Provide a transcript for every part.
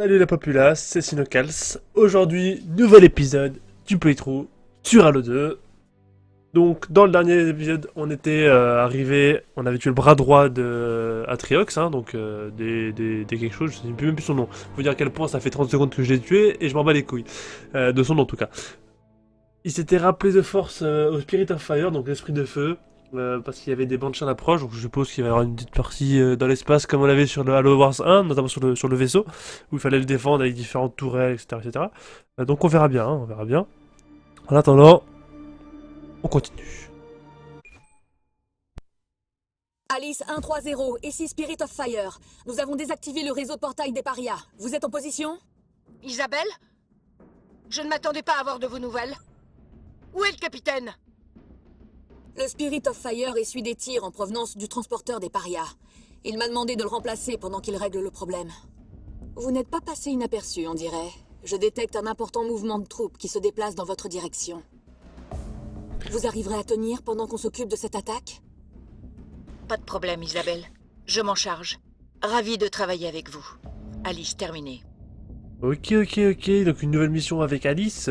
Salut la populace, c'est Sinocals. Aujourd'hui, nouvel épisode du playthrough sur Halo 2. Donc, dans le dernier épisode, on était arrivé, on avait tué le bras droit de Atriox, hein, donc des quelque chose, je sais même plus son nom. Faut dire à quel point ça fait 30 secondes que je l'ai tué et je m'en bats les couilles. De son nom en tout cas. Il s'était rappelé de force au Spirit of Fire, donc l'esprit de feu. Parce qu'il y avait des bandes chiens d'approche, donc je suppose qu'il va y avoir une petite partie dans l'espace comme on l'avait sur le Halo Wars 1, notamment sur le vaisseau, où il fallait le défendre avec différentes tourelles, etc. etc. Donc on verra bien, hein, on verra bien. En attendant, on continue. Alice 130, ici Spirit of Fire. Nous avons désactivé le réseau de portail des parias. Vous êtes en position? Isabelle? Je ne m'attendais pas à avoir de vos nouvelles. Où est le capitaine? Le Spirit of Fire essuie des tirs en provenance du transporteur des parias. Il m'a demandé de le remplacer pendant qu'il règle le problème. Vous n'êtes pas passé inaperçu, on dirait. Je détecte un important mouvement de troupes qui se déplacent dans votre direction. Vous arriverez à tenir pendant qu'on s'occupe de cette attaque? Pas de problème, Isabelle. Je m'en charge. Ravi de travailler avec vous. Alice, terminé. Ok, donc une nouvelle mission avec Alice,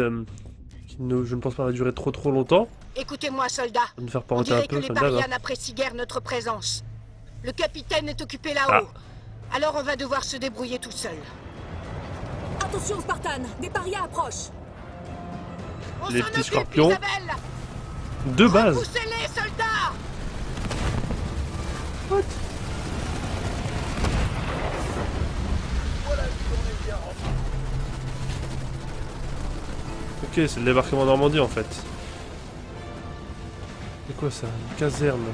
qui je ne pense pas va durer trop longtemps. Écoutez-moi, soldat. On va me faire On parenter un dirait que peu, les comme d'hab, parias hein. n'apprécient guère notre présence. Le capitaine est occupé là-haut. Alors on va devoir se débrouiller tout seul. Attention, Spartan! Des parias approchent! On Les s'en petits occupe, scorpions. Isabelle. De base. Repoussez-les, soldats. Ok, c'est le débarquement en Normandie en fait. C'est quoi ça? Une caserne.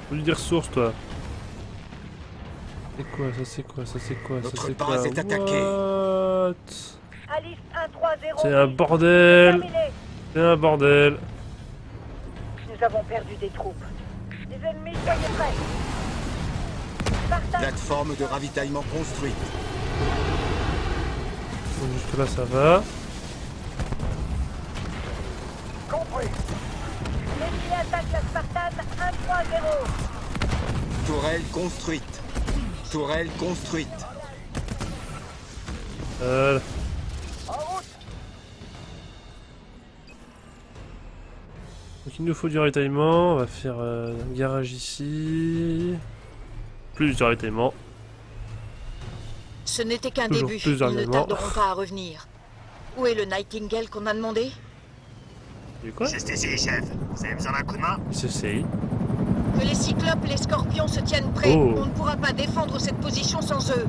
Faut lui dire source, toi. C'est quoi ça? C'est quoi ça? C'est quoi ça? Notre C'est base quoi? est attaquée. What? Alice 130. C'est un bordel. Terminé. C'est un bordel. Nous avons perdu des troupes. Les ennemis, soyez prêts. Spartan, Plateforme de ravitaillement construite. Donc jusque là ça va. compris. L'ennemi attaque la Spartan 130. Tourelle construite. Tourelle construite. Voilà. En route. Donc il nous faut du ravitaillement. On va faire un garage ici. Plus du ravitaillement. Ce n'était qu'un Toujours début. plus Ils ne d'armement. tarderont pas à revenir. Où est le Nightingale qu'on a demandé? Et quoi? Juste ici, chef. Vous avez besoin d'un coup de main? Il s'essaye. Que les cyclopes et les scorpions se tiennent prêts. Oh. On ne pourra pas défendre cette position sans eux.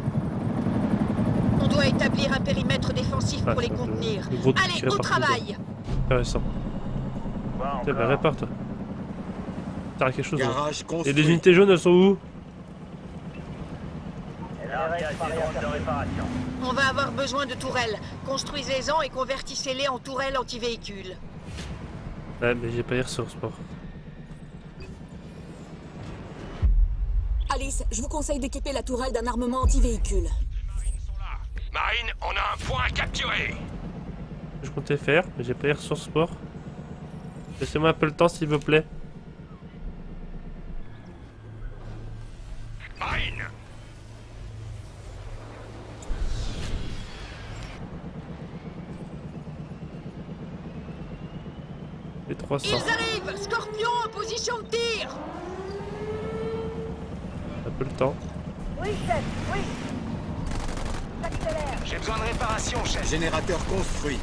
On doit établir un périmètre défensif Ah, pour les ça, contenir. le gros truc qui Allez, répare au tout travail! Intéressant. Tiens, bah répare-toi. T'as quelque chose. Hein. Garage Et construit. les unités jaunes, elles sont où? On va avoir besoin de tourelles. Construisez-en et convertissez-les en tourelles anti-véhicules. Ouais, mais j'ai pas les ressources pour. Alice, je vous conseille d'équiper la tourelle d'un armement anti-véhicule. Marine, on a un point à capturer. Je comptais faire, mais j'ai pas les ressources pour. Laissez-moi un peu le temps s'il vous plaît. Marine. Les 300. Ils arrivent! Scorpion en position de tir! Un peu le temps. Oui, chef, oui. J'accélère. J'ai besoin de réparation, chef. Générateur construit.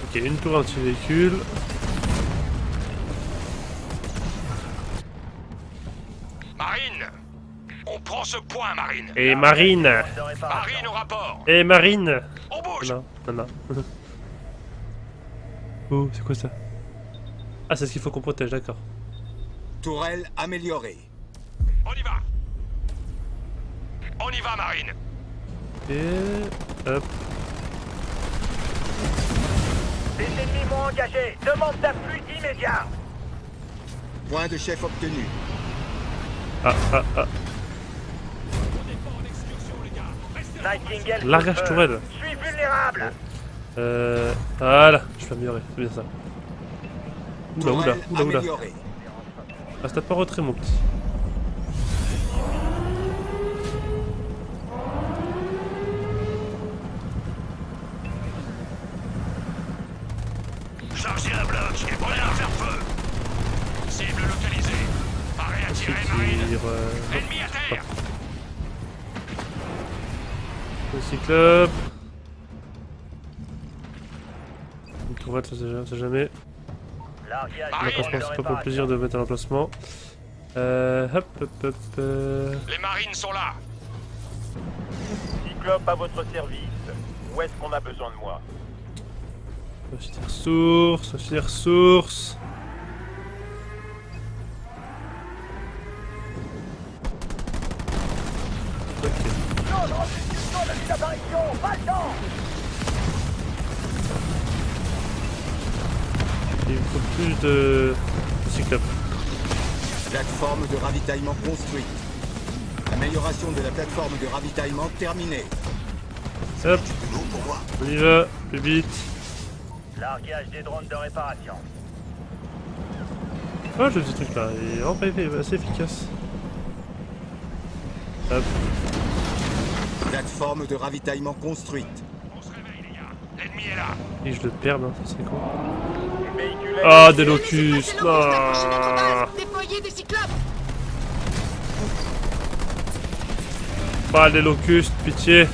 Ok, une tour anti-véhicule. Marine. On prend ce point, Marine. Et Marine. Marine au rapport. Et Marine. On bouge. Non. Oh, c'est quoi ça? Ah, c'est ce qu'il faut qu'on protège, d'accord. Tourelle améliorée. On y va. On y va, Marine. Et... hop. Les ennemis m'ont engagé. Demande d'appui immédiat. Point de chef obtenu. Ah. Nightingale. Largage tourelle. Je suis vulnérable. Voilà, je peux améliorer, c'est bien ça. Oula, oula, Tourelle oula, oula. améliorée. Reste pas retrait, mon petit. Chargez un bloc et prenez à faire feu. Cible localisée. Paré à tirer, Marine. Ennemi à terre. Le cyclope. Une tourette, ça c'est jamais. Là, franchement, c'est pas pour le plaisir de mettre un emplacement. Hop, hop, hop. Les marines sont là. Cyclope à votre service. Où est-ce qu'on a besoin de moi? Acheter ressources, acheter ressources. Ok. Il me faut plus de cyclopes. Plateforme de ravitaillement construite. Amélioration de la plateforme de ravitaillement terminée. Hop, on y va, plus vite. Largage des drones de réparation. Oh, ce petit truc là, il est vraiment pas assez efficace. Hop, Plateforme de ravitaillement construite. On se réveille, les gars. L'ennemi est là. et que je le perde, hein, ça serait con. Véhicule Ah, des Des locustes! approchez notre Ah, base. Déployez des cyclopes. pas des locustes, pitié!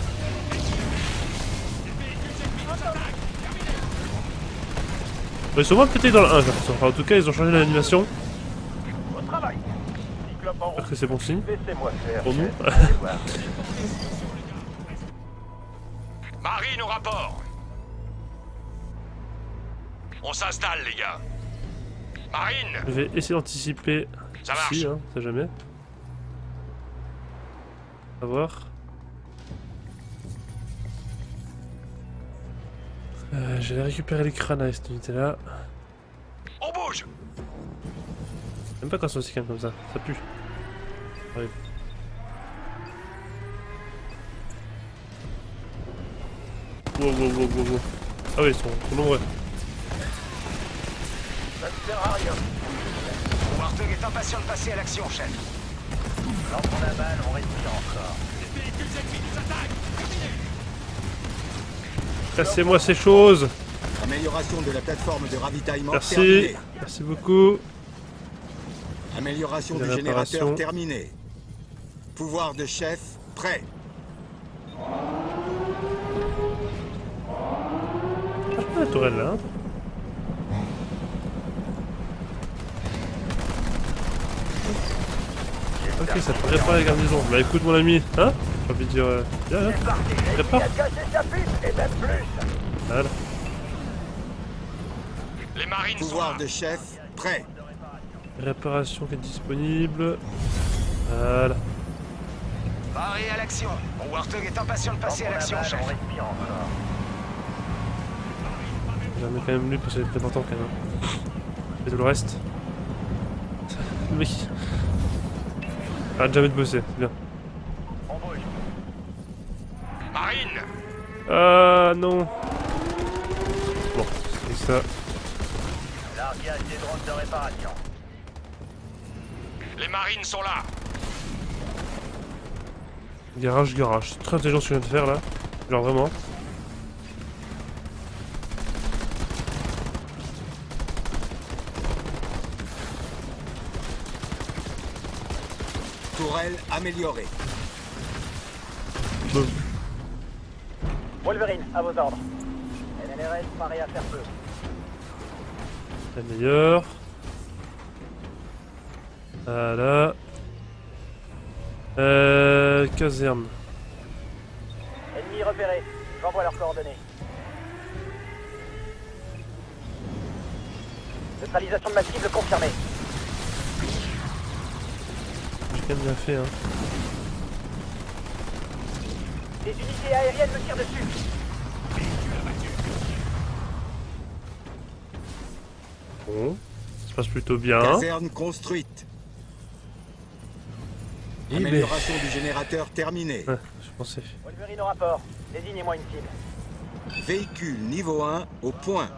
Ils sont moins pétés dans le 1, j'ai l'impression. Enfin, en tout cas, ils ont changé l'animation. au travail. Cyclope en route. Peut-être que c'est bon signe. Laissez-moi faire. Pour nous. chef. Allez voir. Marine au rapport. On s'installe, les gars. Marine, Je vais essayer d'anticiper. ça marche. Si, hein, on sait jamais. On va voir. Je vais récupérer les crânes à cette unité là. On bouge. J'aime pas quand c'est aussi calme comme ça pue. Arrive. Wow, wow, wow, wow, wow. Ah oui, ils sont nombreux. Ça ne sert à rien. Warthog est impatient de passer à l'action, chef. Lançons la balle, on respire encore. Les véhicules ennemis nous attaquent. Cassez-moi ces choses. Amélioration de la plateforme de ravitaillement Merci. terminée. Merci beaucoup. Amélioration Des du réparations. générateur terminée. Pouvoir de chef prêt. Ah, la tourelle là. Ok, ça peut réparer la garnison. Bah écoute mon ami, hein? J'ai envie de dire... Viens, viens. Répare. Caché sa piste et même plus. Voilà. Les marines sont Pouvoir là. de chef prêt. Réparation qui est disponible. Voilà. Paré à l'action. Warthog est impatient de passer à Lançons l'action, la chef. balle, on respire encore. J'en ai quand même lu parce que c'est important quand même. Et tout le reste. Le mec. Arrête jamais de bosser, c'est bien. On bouge. Marine, Ah non. Bon, c'est ça. Largage des drones de réparation. les marines sont là. Garage, garage. C'est très intelligent ce que je viens de faire là. Genre vraiment. Tourelle améliorée. Boum. Wolverine, à vos ordres. LNRS, paré à faire feu. La meilleure. Voilà. Caserne. Ennemi repéré. J'envoie leurs coordonnées. Neutralisation de ma cible confirmée. J'ai quand même bien fait, hein. Des unités aériennes me tirent dessus. Bon. Ça se passe plutôt bien. Caserne construite. Eh ben. Amélioration du générateur terminée. Ouais, je pensais. Wolverine au rapport. Désignez-moi une cible. Véhicule niveau 1 au point.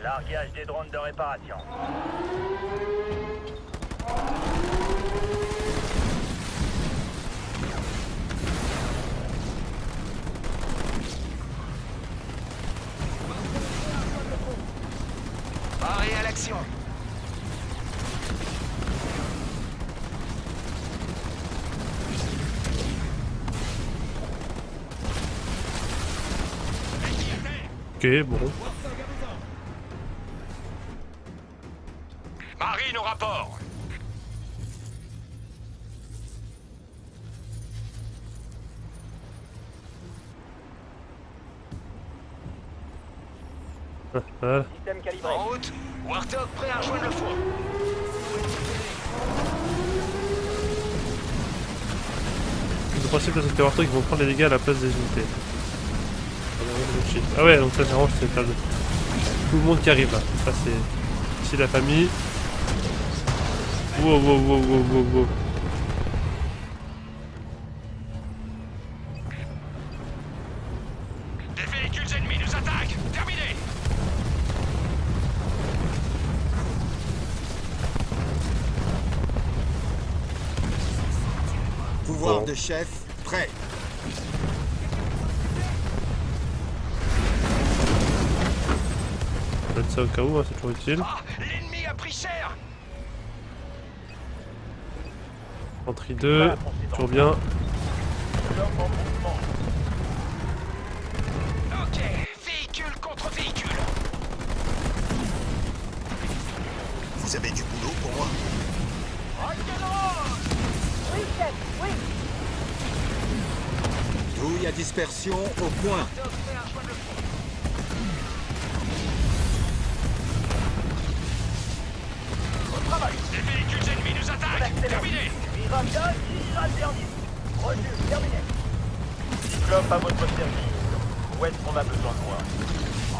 Largage des drones de réparation. Paré à l'action. Ok, bon. Marine au rapport. Voilà. Système calibré. En route. Warthog prêt à rejoindre le front. Je pensais que c'était Warthog qui vont prendre les dégâts à la place des unités. Ah ouais, donc ça c'est vraiment c'est pas tout le monde qui arrive là. Ça c'est ici la famille. Wow wow wow wow wow wow. Des véhicules ennemis nous attaquent. Terminé. Pouvoir Bon. de chef, prêt. Mettre ça au cas où, hein, c'est toujours utile. Ah, l'ennemi a pris cher. Infanterie 2, toujours bien. Bloc en mouvement. Ok, véhicule contre véhicule. Vous avez du boulot pour moi? Oui, chef, oui. Douille à dispersion au point. Des véhicules ennemis nous attaquent. Terminé. Virage gaz, virage dernier. Reçu, terminé. Cyclope à votre service. Où est-ce qu'on a besoin de moi?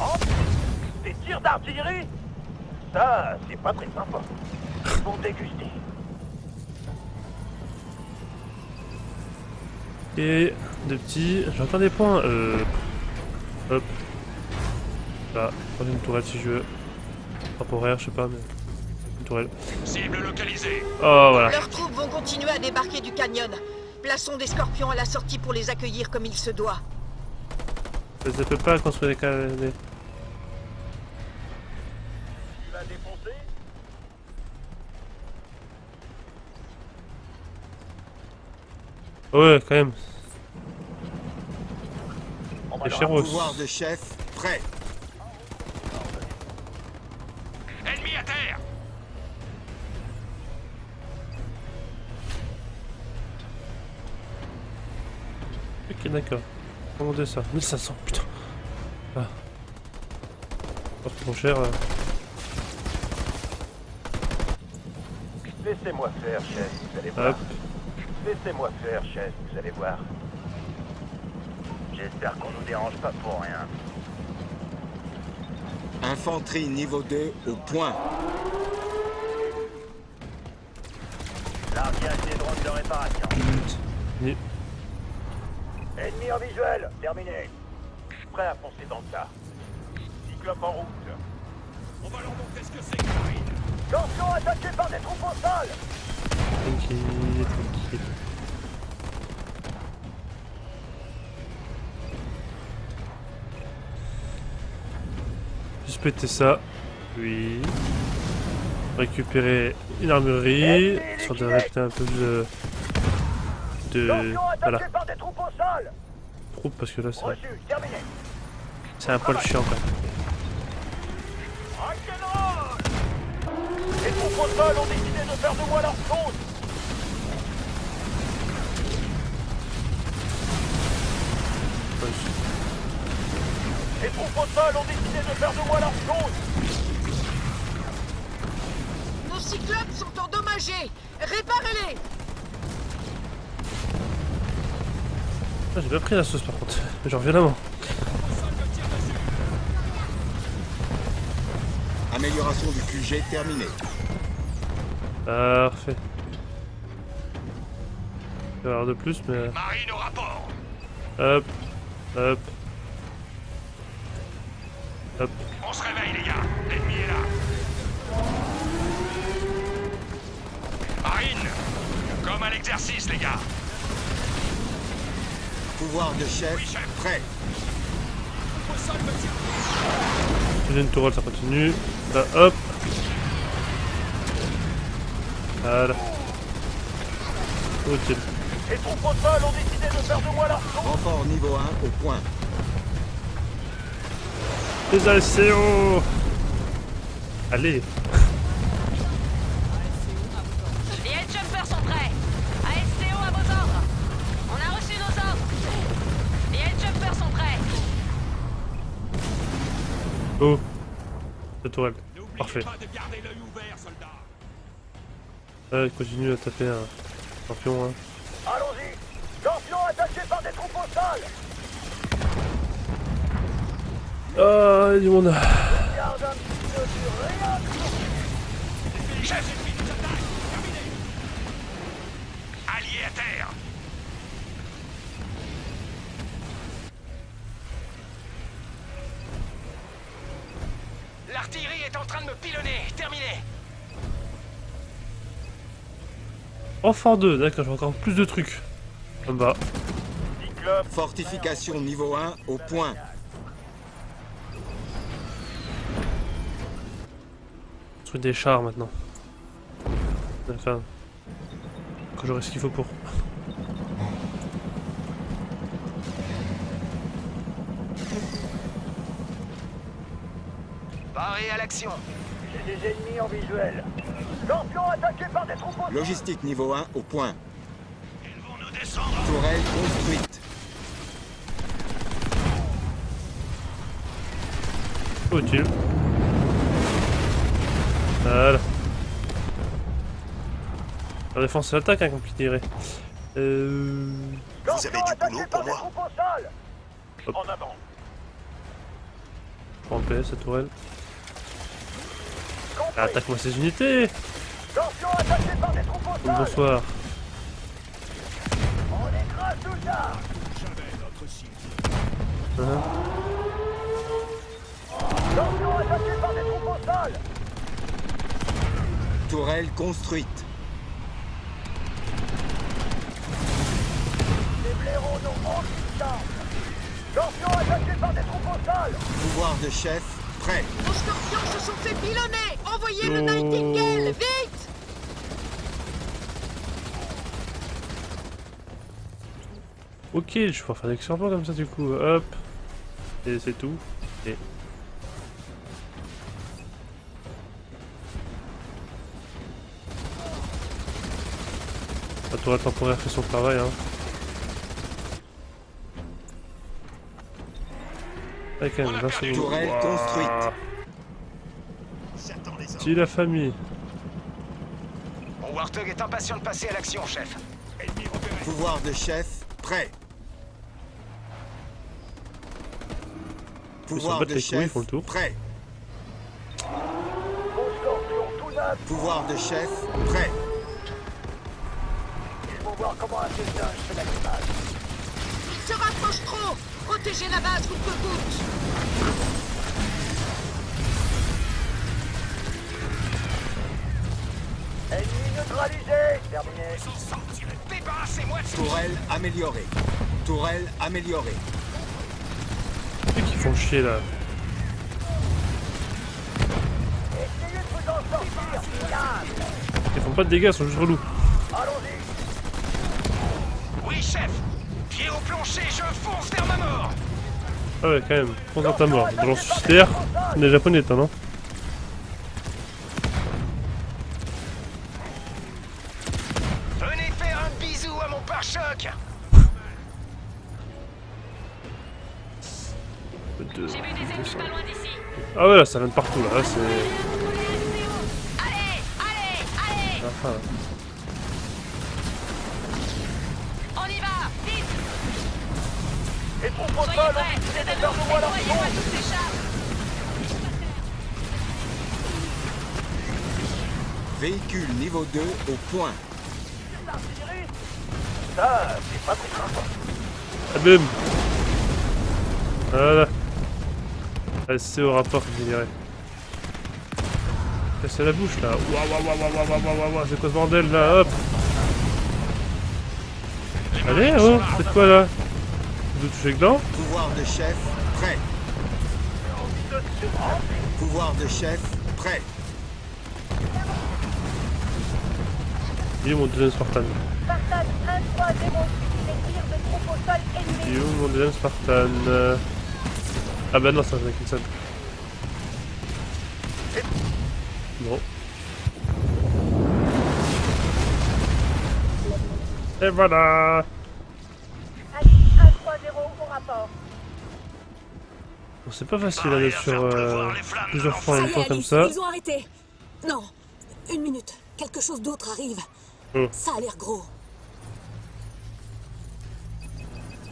Oh, des tirs d'artillerie? Ça, c'est pas très sympa. Pour déguster. Et deux petits. J'ai encore des points. Hop. Là, prendre une tourelle si je veux. Temporaire, je sais pas, mais. Une tourelle. Cible localisée. Oh voilà. Leurs troupes vont continuer à débarquer du canyon. Plaçons des scorpions à la sortie pour les accueillir comme il se doit. Ça ne peut pas construire des canons. Tu vas défoncer? Ouais, quand même. On va Les leur chéros. Pouvoir de chef, prêt. Ennemi à terre. Ok, d'accord. Commandez ça. 1500, putain. Ah. Pas trop cher. Laissez-moi faire, chef, vous allez voir. Hop. Laissez-moi faire, chef, vous allez voir. J'espère qu'on nous dérange pas pour rien. Infanterie niveau 2 au point. Largage des drones de réparation. Et- Ennemi en visuel, terminé. Prêt à foncer dans le tas. Cyclope en route. On va leur montrer ce que c'est que Marine. Attention, attaqué par des troupes au sol. Tranquille, tranquille. Juste péter ça. Oui. Récupérer une armurerie. Sur de rester un peu de Attention, voilà, attaqué par des troupes au sol. troupe parce que là Reçu, terminé. c'est un poil chiant quand même. Rock'n'roll. Les troupes au sol ont décidé de faire de moi leur faute. Les troupes au sol ont décidé de faire de moi leur faute. Nos cyclopes sont endommagés. Réparez-les. Ah, j'ai bien pris la sauce par contre, genre violemment. Amélioration du QG terminée. Parfait. Je vais avoir de plus, mais Marine au rapport. hop, hop. Hop. On se réveille, les gars. L'ennemi est là. Marine, comme à l'exercice, les gars. Pouvoir de chef, Oui, chef. prêt. J'ai une tourelle, ça continue. Là, hop. Voilà. Utile. Les troupes au sol ont décidé de faire de moi leur son. Renfort niveau 1 au point. Les ASCO. Allez. Les Headjumpers sont prêts. ASCO à vos ordres. On a reçu nos ordres. Les Headjumpers sont prêts. Oh. La tourelle. Parfait. Pas de garder l'œil ouvert, soldats. Il continue à taper un champion. Hein. Allons-y. Scorpion attaqué par des troupes au sol. Ah, du monde. Garde un petit peu du rien. Chef, ennemi nous attaque. Terminé. Alliés à terre. L'artillerie est en train de me pilonner. Terminé. Renfort 2, d'accord, j'ai encore plus de trucs. Ça me va. Cyclope. Fortification niveau 1 au point. Truc des chars maintenant. Enfin. Quand j'aurai ce qu'il faut pour. Paré à l'action. J'ai des ennemis en visuel. Scorpion attaqué par des troupes au sol. Logistique niveau 1 au point. Ils vont nous descendre. Tourelle construite. Utile. Voilà. La défense et l'attaque, hein, comme je dirais. Vous avez du boulot pour moi. Hop. En avant. En paix, cette tourelle. Compris. Attaque-moi ces unités. Scorpion attaqué par des troupes au sol. Bonsoir. On écrase tout ça. Hein. Scorpion attaqué par des troupes au sol. Tourelle construite. Les blaireaux n'ont aucune chance. Scorpion attaqué par des troupes au sol. Pouvoir de chef, prêt. Nos scorpions se sont fait pilonner. Envoyez le Oh. Nightingale, vite. Ok, je vais pouvoir faire des exploits comme ça du coup. Hop. Et c'est tout. Et... La tourelle temporaire fait son travail. Hein. Ouais, quand même, 20 secondes. Tourelle construite. Si la famille. Mon Warthog est impatient de passer à l'action, chef. Ennemi repéré. Pouvoir de chef, prêt. Ils s'en Pouvoir battent de les couilles, ils chef, font le tour. prêt. Mon Scorpion tout neuf. Pouvoir de chef, prêt. Ils vont voir comment un désinge fait l'animage. Ils se rapprochent trop. Protégez la base coûte que coûte. Ennemi neutralisé. Terminé. Débarrassez-moi de ce Tourelle améliorée. Tourelle améliorée. Ceux qui font chier là. Essayez de vous en sortir. Ils font pas de dégâts, ils sont juste relous. Allons-y. Oui, chef. Pied au plancher, je fonce vers ma mort. Ah ouais, quand même. Fonce dans ta mort. J'en suis fier. On est japonais, toi, non? Venez faire un bisou à mon pare-choc. Deux. J'ai vu des ennemis pas loin d'ici. Ah ouais, là, ça vient de partout, là. C'est... Allez, allez, allez. Ah, ah. On y va, vite. Les troupes au Soyez sol ont prêts. décidé Les de faire de moi leur envoyez-moi son. toutes ces chars. Véhicule niveau 2 au point. L'artillerie. Ça, c'est pas très sympa. Ah, bim. Voilà. C'est au rapport, je dirais. Casser la bouche là. Waouh, c'est quoi ce bordel là? Hop. Allez, oh, faites quoi là? Vous touchez le gland? Pouvoir de chef, prêt. Pouvoir de chef, prêt. Il est où mon deuxième Spartan? Spartan 1-3-0, suivi des tirs de troupes au sol Il est ennemis. où mon deuxième Spartan? Ah bah non, ça n'a qu'une seule. Bon. Et voilà. Alice 1-3-0 au rapport. Bon, c'est pas facile à mettre sur plusieurs fois en Ça même y temps est, comme Alice, ça. ils ont arrêté. Non, une minute. Quelque chose d'autre arrive. Oh. Ça a l'air gros.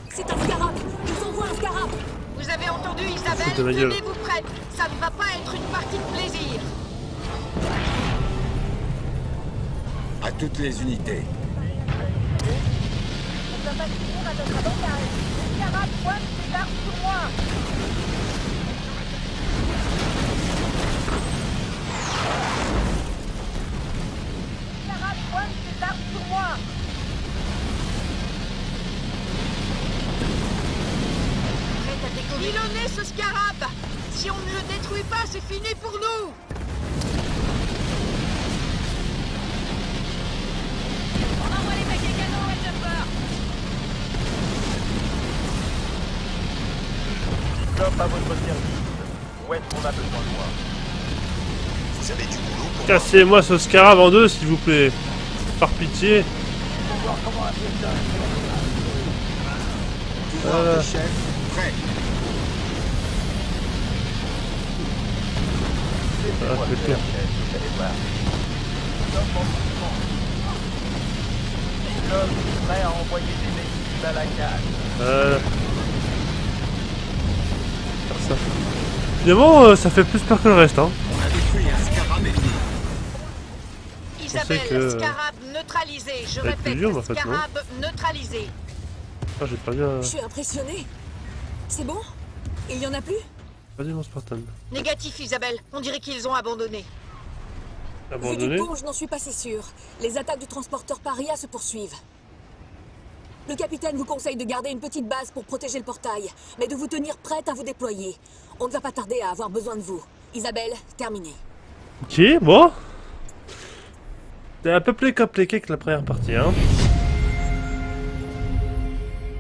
C'est un scarab. Ils envoient un scarab. Vous avez entendu, Fout de Isabelle? ma gueule. Tenez-vous prête. Ça ne va pas être une partie de plaisir. À toutes les unités. On peut pas finir à notre avantage. Le Scarab pointe ses armes sur moi. Le Scarab pointe ses armes sur moi. Prête à décoller. Pilonnez ce scarab. Si on ne le détruit pas, c'est fini pour nous. On envoie les paquets canons, Red Jumper. Cyclope à votre service. Où est-ce qu'on a besoin de moi? Vous avez du boulot pour Cassez-moi ce scarab en deux, s'il vous plaît. Par pitié. pouvoir de chef, prêt. Ah, c'est pire. Vous allez voir. Cyclope est prêt à envoyer des véhicules à la cage. Faire ça. Finalement, ça fait plus peur que le reste, hein. On a détruit un scarab ennemi. Isabelle, que- scarab neutralisé. Je va être plus répète, dur, en fait, non scarab neutralisé. Ah, j'ai pas bien. Je suis impressionné. C'est bon? Il y en a plus? Pas dit mon Spartan. Négatif, Isabelle. On dirait qu'ils ont abandonné. Vu du Abandonné. pont, je n'en suis pas si sûr. Les attaques du transporteur Paria se poursuivent. Le capitaine vous conseille de garder une petite base pour protéger le portail, mais de vous tenir prête à vous déployer. On ne va pas tarder à avoir besoin de vous. Isabelle, terminé. Ok, bon. C'était un peu plus compliqué que la première partie, hein.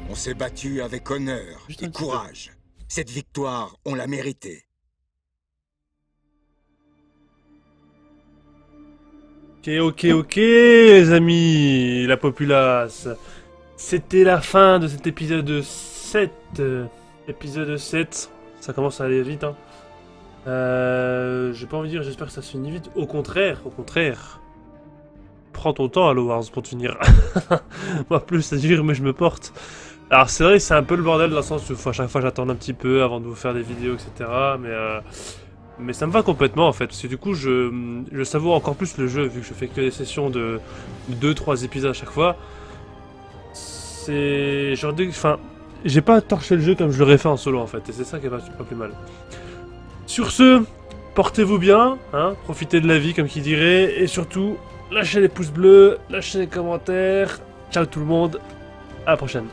On s'est battu avec honneur Juste un et petit peu. courage. Cette victoire, on l'a méritée. Ok, les amis, la populace. C'était la fin de cet épisode 7. Épisode 7. Ça commence à aller vite, hein. J'ai pas envie de dire, j'espère que ça se finit vite. Au contraire. Prends ton temps, Halo Wars, pour te finir. Moi, plus ça dure, mais je me porte. Alors, c'est vrai que c'est un peu le bordel dans le sens où à chaque fois j'attends un petit peu avant de vous faire des vidéos, etc. Mais ça me va complètement en fait, parce que du coup je savoure encore plus le jeu, vu que je fais que des sessions de 2-3 épisodes à chaque fois. C'est genre enfin, j'ai pas torché le jeu comme je l'aurais fait en solo en fait, et c'est ça qui est pas plus mal. Sur ce, portez-vous bien, hein, profitez de la vie comme qui dirait, et surtout, lâchez les pouces bleus, lâchez les commentaires, ciao tout le monde, à la prochaine.